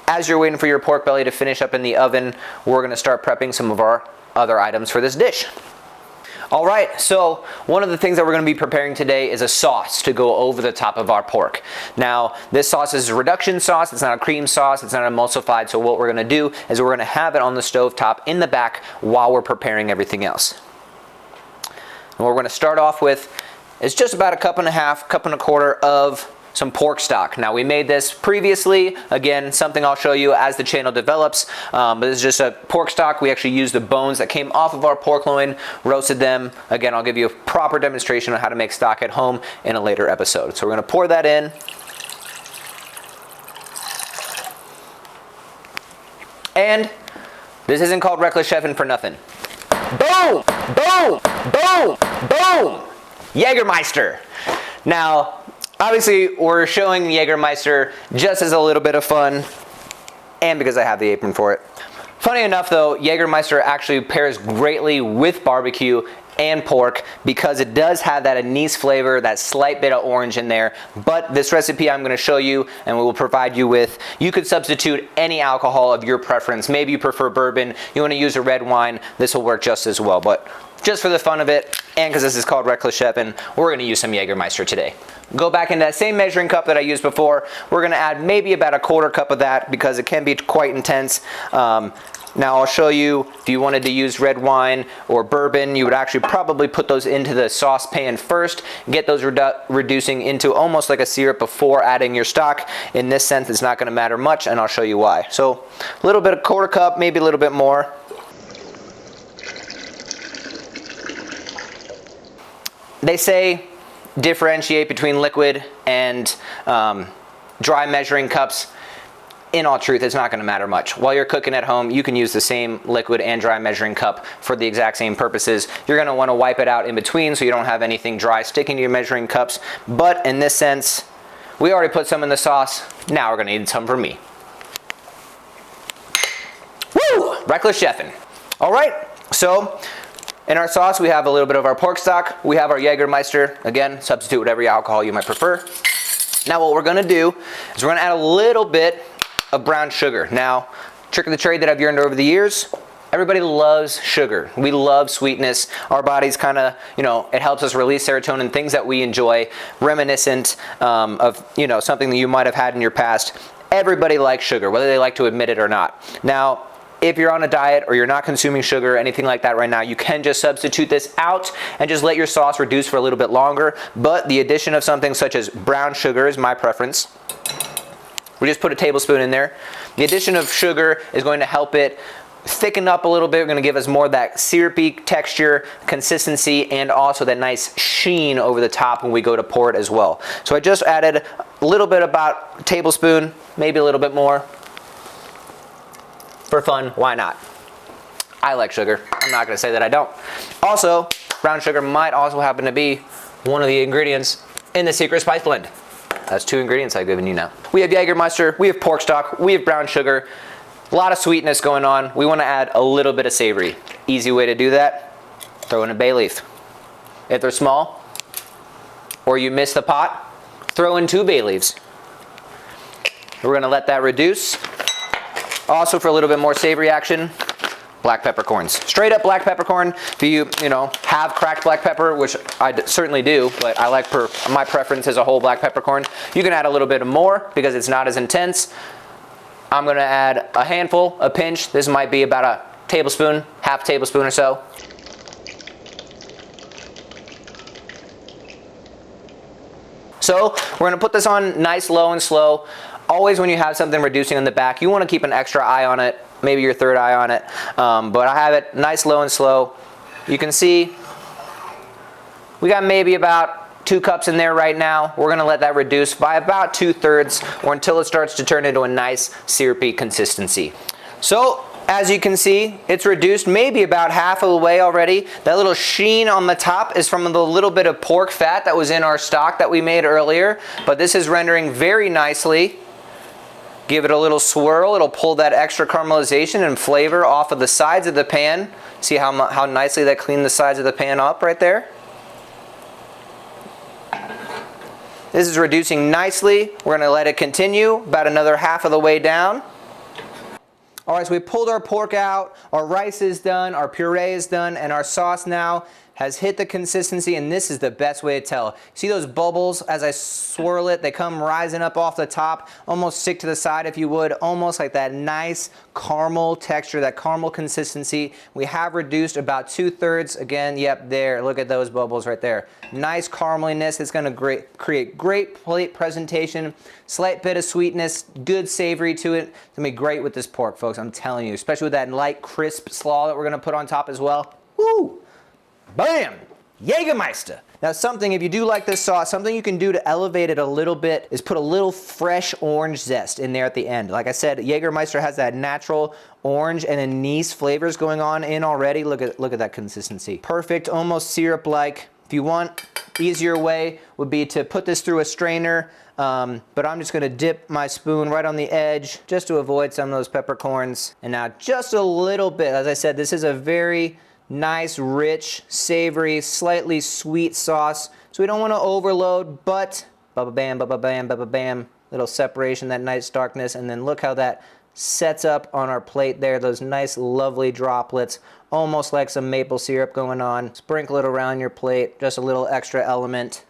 as you're waiting for your pork belly to finish up in the oven, we're gonna start prepping some of our other items for this dish. All right, so one of the things that we're going to be preparing today is a sauce to go over the top of our pork. Now, this sauce is a reduction sauce. It's not a cream sauce. It's not emulsified. So what we're going to do is we're going to have it on the stove top in the back while we're preparing everything else. And what we're going to start off with is just about a cup and a half, cup and a quarter of some pork stock. Now, we made this previously, again, something I'll show you as the channel develops, but this is just a pork stock. We actually used the bones that came off of our pork loin, roasted them. Again, I'll give you a proper demonstration on how to make stock at home in a later episode. So we're gonna pour that in. And this isn't called Reckless Chefing for nothing. Boom, boom, boom, boom, Jägermeister. Now, obviously, we're showing Jägermeister just as a little bit of fun, and because I have the apron for it. Funny enough though, Jägermeister actually pairs greatly with barbecue and pork because it does have that anise flavor, that slight bit of orange in there. But this recipe I'm going to show you and we will provide you with, you could substitute any alcohol of your preference. Maybe you prefer bourbon, you want to use a red wine, this will work just as well. But just for the fun of it, and because this is called Reckless Chefing, we're going to use some Jägermeister today. Go back into that same measuring cup that I used before. We're going to add maybe about a quarter cup of that because it can be quite intense. Now I'll show you, if you wanted to use red wine or bourbon, you would actually probably put those into the saucepan first, get those reducing into almost like a syrup before adding your stock. In this sense, it's not going to matter much, and I'll show you why. So a little bit of quarter cup, maybe a little bit more. They say differentiate between liquid and dry measuring cups. In all truth, it's not going to matter much. While you're cooking at home, you can use the same liquid and dry measuring cup for the exact same purposes. You're going to want to wipe it out in between so you don't have anything dry sticking to your measuring cups. But in this sense, we already put some in the sauce. Now we're going to need some for me. Woo! Reckless chefing. All right, so in our sauce, we have a little bit of our pork stock. We have our Jägermeister. Again, substitute whatever alcohol you might prefer. Now what we're going to do is we're going to add a little bit of brown sugar. Now, trick of the trade that I've learned over the years, everybody loves sugar. We love sweetness. Our bodies kind of, it helps us release serotonin, things that we enjoy, reminiscent of, something that you might have had in your past. Everybody likes sugar, whether they like to admit it or not. Now, if you're on a diet or you're not consuming sugar or anything like that right now, you can just substitute this out and just let your sauce reduce for a little bit longer. But the addition of something such as brown sugar is my preference. We just put a tablespoon in there. The addition of sugar is going to help it thicken up a little bit. We're going to give us more of that syrupy texture, consistency, and also that nice sheen over the top when we go to pour it as well. So I just added a little bit, about a tablespoon, maybe a little bit more. For fun, why not? I like sugar. I'm not going to say that I don't. Also, brown sugar might also happen to be one of the ingredients in the secret spice blend. That's 2 ingredients I've given you now. We have Jägermeister, we have pork stock, we have brown sugar, a lot of sweetness going on. We want to add a little bit of savory. Easy way to do that, throw in a bay leaf. If they're small, or you miss the pot, throw in 2 bay leaves. We're going to let that reduce. Also, for a little bit more savory action, black peppercorns. Straight up black peppercorn. If you, have cracked black pepper, which I certainly do, but I like, my preference is a whole black peppercorn. You can add a little bit more because it's not as intense. I'm going to add a handful, a pinch. This might be about a tablespoon, half tablespoon or so. So we're going to put this on nice, low, and slow. Always when you have something reducing in the back, you want to keep an extra eye on it, maybe your third eye on it. But I have it nice, low, and slow. You can see we got maybe about 2 cups in there right now. We're going to let that reduce by about 2/3 or until it starts to turn into a nice syrupy consistency. So as you can see, it's reduced maybe about half of the way already. That little sheen on the top is from the little bit of pork fat that was in our stock that we made earlier. But this is rendering very nicely. Give it a little swirl. It'll pull that extra caramelization and flavor off of the sides of the pan. See how nicely that cleaned the sides of the pan up right there? This is reducing nicely. We're going to let it continue about another half of the way down. All right, so we pulled our pork out, our rice is done, our puree is done, and our sauce now has hit the consistency, and this is the best way to tell. See those bubbles as I swirl it? They come rising up off the top, almost stick to the side if you would, almost like that nice caramel texture, that caramel consistency. We have reduced about 2/3. Again, yep, there, look at those bubbles right there. Nice carameliness. It's gonna create great plate presentation, slight bit of sweetness, good savory to it. It's gonna be great with this pork, folks, I'm telling you, especially with that light, crisp slaw that we're gonna put on top as well. Woo! Bam! Jägermeister. Now something, if you do like this sauce, something you can do to elevate it a little bit is put a little fresh orange zest in there at the end. Like I said, Jägermeister has that natural orange and anise flavors going on in already. Look at that consistency. Perfect, almost syrup-like. If you want, easier way would be to put this through a strainer, but I'm just gonna dip my spoon right on the edge just to avoid some of those peppercorns. And now just a little bit, as I said, this is a very nice, rich, savory, slightly sweet sauce. So we don't want to overload, but ba-ba-bam, ba-ba-bam, ba-ba-bam. Little separation, that nice darkness, and then look how that sets up on our plate there. Those nice, lovely droplets, almost like some maple syrup going on. Sprinkle it around your plate, just a little extra element.